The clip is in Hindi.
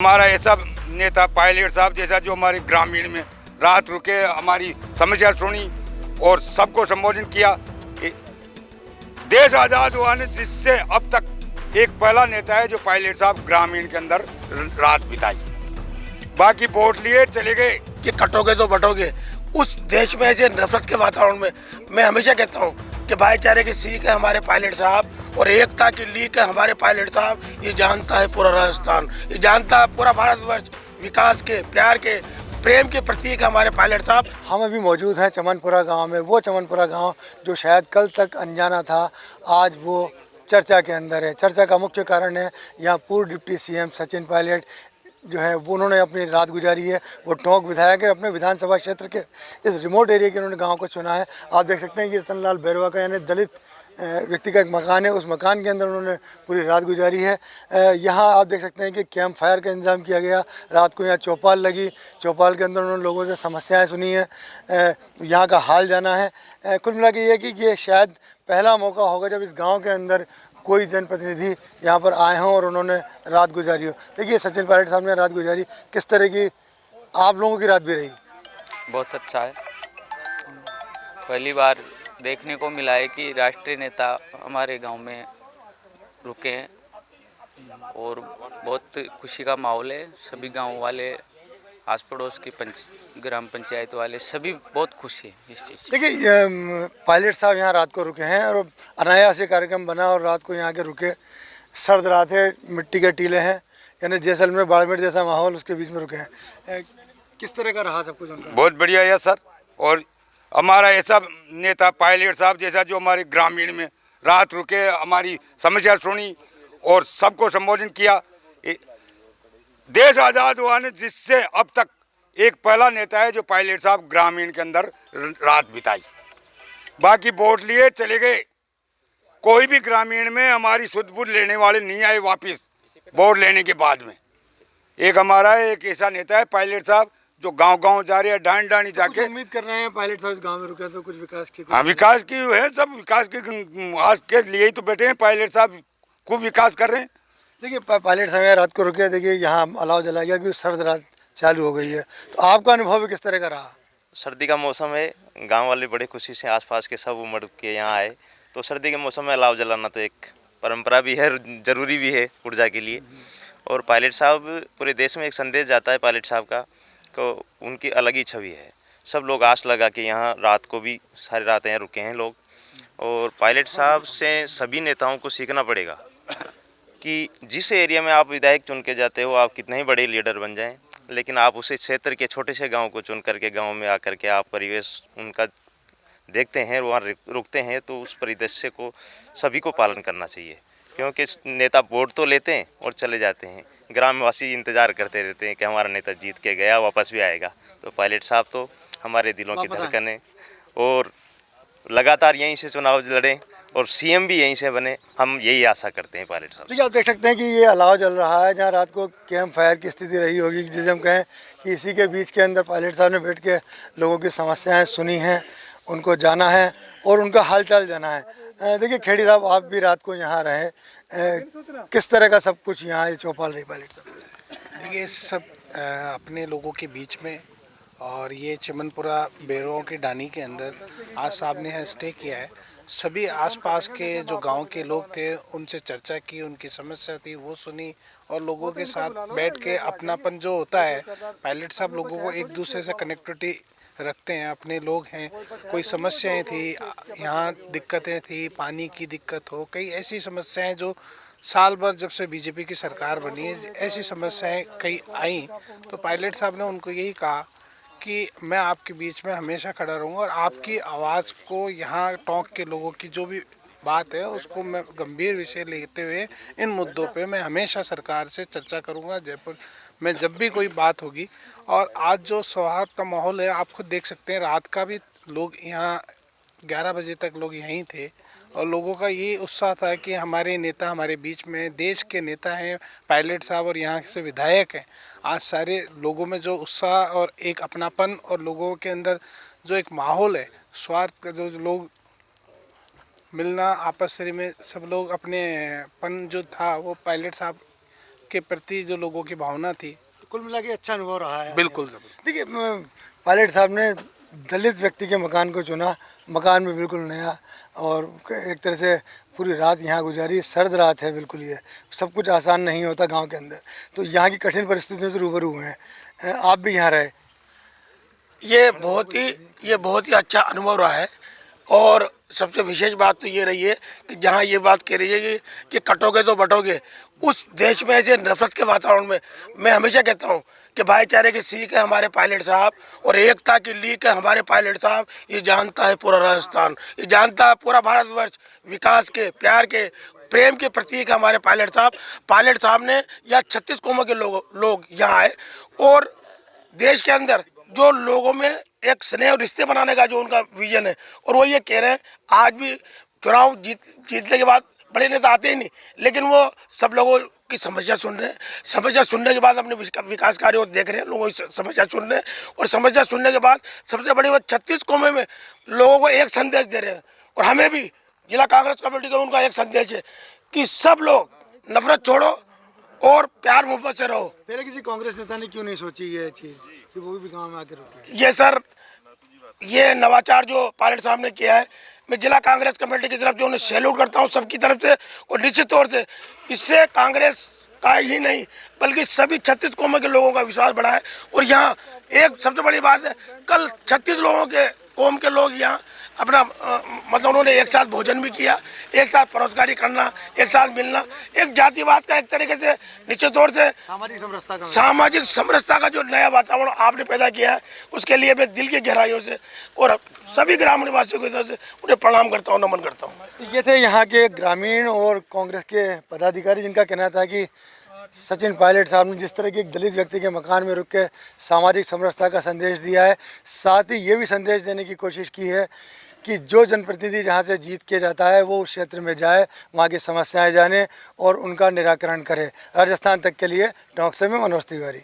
हमारा ऐसा नेता पायलट साहब जैसा जो हमारे ग्रामीण में रात रुके, हमारी समस्या सुनी और सबको संबोधन किया। देश आजाद हुआ ने जिससे अब तक एक पहला नेता है जो पायलट साहब ग्रामीण के अंदर रात बिताई। बाकी वोट लिए चले गए कि कटोगे तो बटोगे। उस देश में ऐसे नफरत के वातावरण में मैं हमेशा कहता हूँ कि भाईचारे की सीख है हमारे पायलट साहब और एकता की लीक है हमारे पायलट साहब। ये जानता है पूरा राजस्थान, ये जानता है पूरा भारतवर्ष। विकास के, प्यार के, प्रेम के प्रतीक हमारे पायलट साहब। हम अभी मौजूद हैं चमनपुरा गांव में। वो चमनपुरा गांव जो शायद कल तक अनजाना था, आज वो चर्चा के अंदर है। चर्चा का मुख्य कारण है यहाँ पूर्व डिप्टी सीएम सचिन पायलट जो है वो उन्होंने अपनी रात गुजारी है। वो टोंक विधायक है, अपने विधानसभा क्षेत्र के इस रिमोट एरिया के उन्होंने गांव को चुना है। आप देख सकते हैं कि रतनलाल बैरवा का यानी दलित व्यक्ति का एक मकान है, उस मकान के अंदर उन्होंने पूरी रात गुजारी है। यहाँ आप देख सकते हैं कि कैंप फायर का इंतज़ाम किया गया। रात को यहाँ चौपाल लगी, चौपाल के अंदर उन्होंने लोगों से समस्याएं सुनी हैं, यहाँ का हाल जाना है। कुल मिला के ये कि ये शायद पहला मौका होगा जब इस गांव के अंदर कोई जनप्रतिनिधि यहाँ पर आए हों और उन्होंने रात गुजारी हो। देखिए सचिन पायलट साहब ने रात गुजारी, किस तरह की आप लोगों की रात भी रही? बहुत अच्छा है। पहली बार देखने को मिला है कि राष्ट्रीय नेता हमारे गांव में रुके हैं और बहुत खुशी का माहौल है। सभी गांव वाले, आस पड़ोस की ग्राम पंचायत वाले सभी बहुत खुशी है इस चीज़। देखिए पायलट साहब यहाँ रात को रुके हैं और अनायास ये कार्यक्रम बना और रात को यहाँ के रुके। सर्द रात है, मिट्टी के टीले हैं, यानी जैसलमेर बाड़मेर जैसा माहौल, उसके बीच में रुके हैं। किस तरह का रहा सब कुछ उनका? बहुत बढ़िया है सर। और हमारा ऐसा नेता पायलट साहब जैसा जो हमारे ग्रामीण में रात रुके, हमारी समस्या सुनी और सबको संबोधन किया। देश आजाद हुआ ने जिससे अब तक एक पहला नेता है जो पायलट साहब ग्रामीण के अंदर रात बिताई। बाकी वोट लिए चले गए, कोई भी ग्रामीण में हमारी सुध बुध लेने वाले नहीं आए वापिस वोट लेने के बाद में। एक हमारा एक ऐसा नेता है पायलट साहब जो गांव-गांव जा रहे हैं, डांड डांडी जाके। उम्मीद कर रहे हैं पायलट साहब गांव में रुके तो कुछ विकास की? हाँ, विकास की है, सब विकास की आज के लिए ही तो बैठे हैं। पायलट साहब खूब विकास कर रहे हैं। देखिए पायलट साहब रात को रुके, देखिए यहाँ अलाव जला गया क्योंकि सर्द रात चालू हो गई है। तो आपका अनुभव किस तरह का रहा? सर्दी का मौसम है, गांव वाले बड़े खुशी से आसपास के सब उमड़ के यहाँ आए। तो सर्दी के मौसम में अलाव जलाना तो एक परंपरा भी है, ज़रूरी भी है ऊर्जा के लिए। और पायलट साहब पूरे देश में एक संदेश जाता है पायलट साहब का, को उनकी अलग ही छवि है। सब लोग आस लगा के यहाँ रात को भी सारी रात यहाँ रुके हैं लोग। और पायलट साहब से सभी नेताओं को सीखना पड़ेगा कि जिस एरिया में आप विधायक चुन के जाते हो, आप कितने ही बड़े लीडर बन जाएं, लेकिन आप उसे क्षेत्र के छोटे से गांव को चुन करके गांव में आकर के आप परिवेश उनका देखते हैं, वहाँ रुकते हैं, तो उस परिदृश्य को सभी को पालन करना चाहिए। क्योंकि नेता वोट तो लेते हैं और चले जाते हैं, ग्रामवासी इंतज़ार करते रहते हैं कि हमारा नेता जीत के गया, वापस भी आएगा। तो पायलट साहब तो हमारे दिलों की धड़कन है और लगातार यहीं से चुनाव लड़ें और सीएम भी यहीं से बने, हम यही आशा करते हैं पायलट साहब। देखिए आप देख सकते हैं कि ये अलाव जल रहा है जहाँ रात को कैंप फायर की स्थिति रही होगी, जिसे हम कहें कि इसी के बीच के अंदर पायलट साहब ने बैठ के लोगों की समस्याएं सुनी हैं, उनको जाना है और उनका हालचाल जाना है। देखिए खेड़ी साहब, आप भी रात को यहाँ रहे, किस तरह का सब कुछ यहाँ चौपाल रही पायलट साहब? देखिए सब अपने लोगों के बीच में, और ये चमनपुरा बैरवा की डानी के अंदर आज साहब ने स्टे किया है। सभी आसपास के जो गांव के लोग थे उनसे चर्चा की, उनकी समस्या थी वो सुनी और लोगों के साथ बैठ के अपनापन जो होता है, पायलट साहब लोगों को एक दूसरे से कनेक्टिविटी रखते हैं, अपने लोग हैं। कोई समस्याएं थी यहाँ, दिक्कतें थी, पानी की दिक्कत हो, कई ऐसी समस्याएं जो साल भर जब से बीजेपी की सरकार बनी है ऐसी समस्याएं कई आई, तो पायलट साहब ने उनको यही कहा कि मैं आपके बीच में हमेशा खड़ा रहूँगा और आपकी आवाज़ को, यहाँ टोंक के लोगों की जो भी बात है उसको मैं गंभीर विषय लेते हुए इन मुद्दों पे मैं हमेशा सरकार से चर्चा करूँगा जयपुर में जब भी कोई बात होगी। और आज जो सौहार्द का माहौल है आप खुद देख सकते हैं, रात का भी लोग यहाँ 11 बजे तक लोग यहीं थे और लोगों का ये उत्साह था कि हमारे नेता हमारे बीच में, देश के नेता हैं पायलट साहब और यहाँ से विधायक हैं। आज सारे लोगों में जो उत्साह और एक अपनापन और लोगों के अंदर जो एक माहौल है, स्वार्थ का जो लोग मिलना आपस में, सब लोग अपने पन जो था वो पायलट साहब के प्रति जो लोगों की भावना थी, तो कुल मिला के अच्छा अनुभव रहा है। बिल्कुल। देखिए पायलट साहब ने दलित व्यक्ति के मकान को चुना, मकान में बिल्कुल नया, और एक तरह से पूरी रात यहाँ गुजारी। सर्द रात है बिल्कुल, ये सब कुछ आसान नहीं होता गांव के अंदर, तो यहाँ की कठिन परिस्थितियों से रूबरू हुए हैं। आप भी यहाँ रहे, ये बहुत ही अच्छा अनुभव रहा है। और सबसे विशेष बात तो ये रही है कि जहाँ ये बात कह रही है कि कटोगे तो बटोगे, उस देश में ऐसे नफरत के वातावरण में मैं हमेशा कहता हूँ कि भाईचारे की सीख है हमारे पायलट साहब और एकता की लीक है हमारे पायलट साहब। ये जानता है पूरा राजस्थान, ये जानता है पूरा भारतवर्ष, विकास के, प्यार के, प्रेम के प्रतीक है हमारे पायलट साहब। पायलट साहब ने यहाँ 36 कौमों के लोग यहाँ आए और देश के अंदर जो लोगों में एक स्नेह और रिश्ते बनाने का जो उनका विजन है, और वो ये कह रहे हैं आज भी चुनाव जीतने के बाद बड़े नेता आते ही नहीं, लेकिन वो सब लोगों की समस्या सुन रहे हैं। समस्या सुनने के बाद अपने विकास कार्यों को देख रहे हैं, लोगों की समस्या सुन रहे हैं, और समस्या सुनने के बाद सबसे बड़ी बात 36 कौमे में लोगों को एक संदेश दे रहे हैं। और हमें भी जिला कांग्रेस कमेटी का उनका एक संदेश है कि सब लोग नफरत छोड़ो और प्यार मोहब्बत से रहो। पहले किसी कांग्रेस नेता ने क्यों नहीं सोची ये चीज़ कि वो भी गाँव में आकर रुके? ये सर, ये नवाचार जो पायलट साहब ने किया है, मैं जिला कांग्रेस कमेटी की तरफ से उन्हें सैल्यूट करता हूँ, सबकी तरफ से। और निश्चित तौर से इससे कांग्रेस का ही नहीं बल्कि सभी 36 कौमों के लोगों का विश्वास बढ़ा है। और यहाँ एक सबसे बड़ी बात है, कल 36 लोगों के कौम के लोग यहाँ अपना मतलब उन्होंने एक साथ भोजन भी किया, एक साथ परोसगारी करना, एक साथ मिलना, एक जातिवाद का एक तरीके से निश्चित तौर से सामाजिक समरसता का जो नया वातावरण आपने पैदा किया है, उसके लिए मैं दिल की गहराइयों से और सभी ग्रामीण वासियों की तरफ से उन्हें प्रणाम करता हूँ, नमन करता हूँ। ये थे यहाँ के ग्रामीण और कांग्रेस के पदाधिकारी, जिनका कहना था कि सचिन पायलट साहब ने जिस तरह की एक दलित व्यक्ति के मकान में रुक के सामाजिक समरसता का संदेश दिया है, साथ ही ये भी संदेश देने की कोशिश की है कि जो जनप्रतिनिधि जहाँ से जीत के जाता है वो उस क्षेत्र में जाए, वहाँ की समस्याएं जाने और उनका निराकरण करे। राजस्थान तक के लिए टॉक से में मनोज तिवारी।